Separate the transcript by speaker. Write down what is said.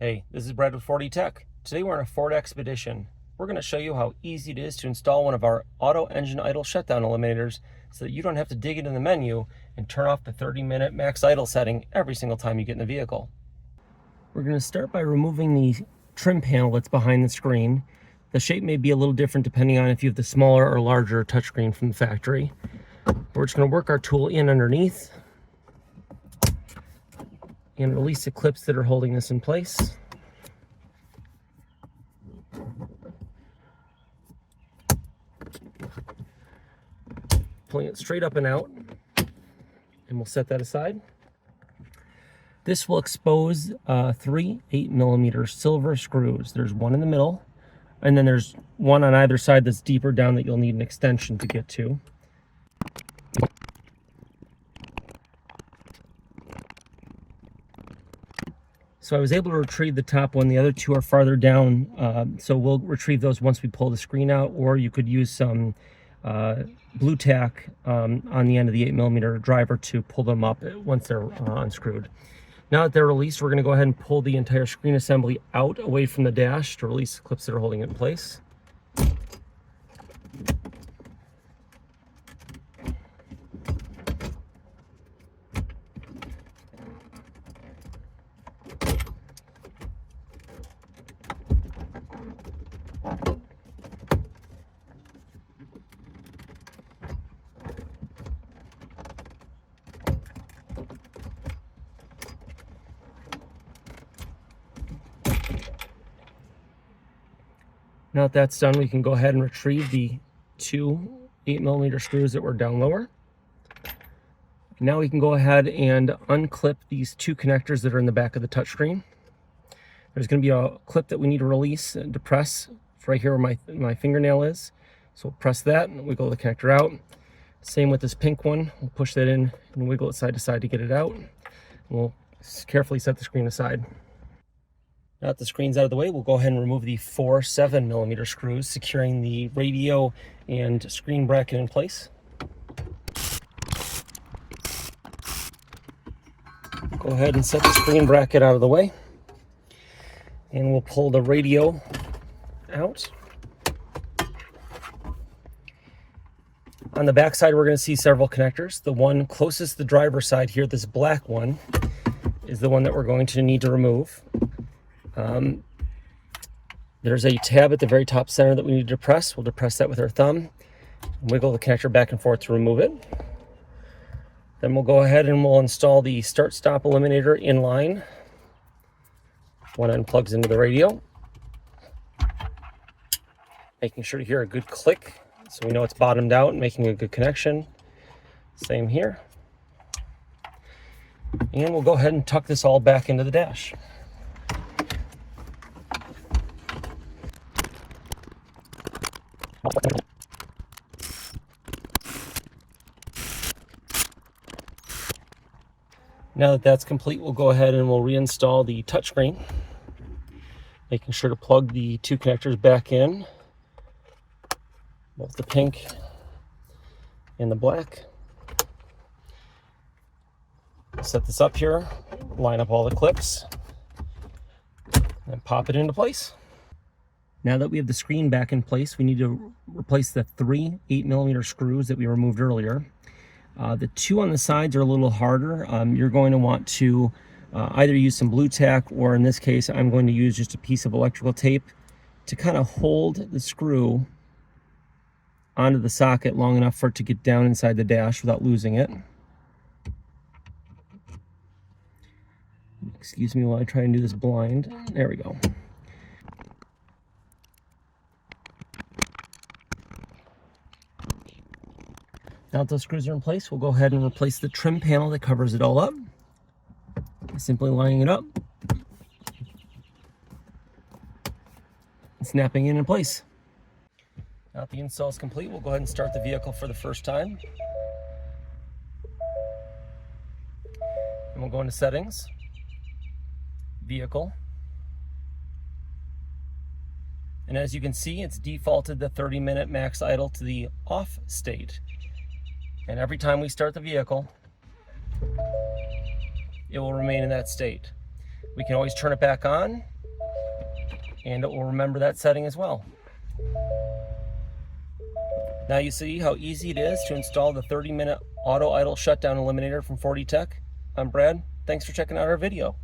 Speaker 1: Hey, this is Brad with 4D Tech. Today we're on a Ford Expedition. We're going to show you how easy it is to install one of our auto engine idle shutdown eliminators so that you don't have to dig into the menu and turn off the 30-minute max idle setting every single time you get in the vehicle. We're going to start by removing the trim panel that's behind the screen. The shape may be a little different depending on if you have the smaller or larger touchscreen from the factory. We're just going to work our tool in underneath and release the clips that are holding this in place. Pulling it straight up and out, and we'll set that aside. This will expose 3 8mm silver screws. There's one in the middle, and then there's one on either side that's deeper down that you'll need an extension to get to. So I was able to retrieve the top one. The other two are farther down, so we'll retrieve those once we pull the screen out, or you could use some blue tack on the end of the 8mm driver to pull them up once they're unscrewed. Now that they're released, we're going to go ahead and pull the entire screen assembly out away from the dash to release the clips that are holding it in place. Now that that's done, we can go ahead and retrieve the 2 8mm screws that were down lower. Now we can go ahead and unclip these 2 connectors that are in the back of the touchscreen. There's going to be a clip that we need to release and depress right here where my fingernail is. So we'll press that and wiggle the connector out. Same with this pink one. We'll push that in and wiggle it side to side to get it out. We'll carefully set the screen aside. Now that the screen's out of the way, we'll go ahead and remove the 4 7mm screws, securing the radio and screen bracket in place. Go ahead and set the screen bracket out of the way. And we'll pull the radio out. On the back side, we're going to see several connectors. The one closest to the driver's side here, this black one, is the one that we're going to need to remove. There's a tab at the very top center that we need to depress. We'll depress that with our thumb and wiggle the connector back and forth to remove it. Then we'll go ahead and we'll install the start-stop eliminator in line. One end plugs into the radio, making sure to hear a good click so we know it's bottomed out and making a good connection. Same here. And we'll go ahead and tuck this all back into the dash. Now that that's complete, we'll go ahead and we'll reinstall the touchscreen, making sure to plug the 2 connectors back in, both the pink and the black. Set this up here, line up all the clips, and pop it into place. Now that we have the screen back in place, we need to replace the 3 8mm screws that we removed earlier. The 2 on the sides are a little harder. You're going to want to either use some blue tack, or in this case, I'm going to use just a piece of electrical tape to kind of hold the screw onto the socket long enough for it to get down inside the dash without losing it. Excuse me while I try and do this blind. There we go. Now that those screws are in place, we'll go ahead and replace the trim panel that covers it all up. Simply lining it up and snapping it in place. Now that the install is complete, we'll go ahead and start the vehicle for the first time. And we'll go into Settings, Vehicle. And as you can see, it's defaulted the 30-minute max idle to the off state. And every time we start the vehicle, it will remain in that state. We can always turn it back on and it will remember that setting as well. Now you see how easy it is to install the 30-minute auto idle shutdown eliminator from 4D Tech. I'm Brad. Thanks for checking out our video.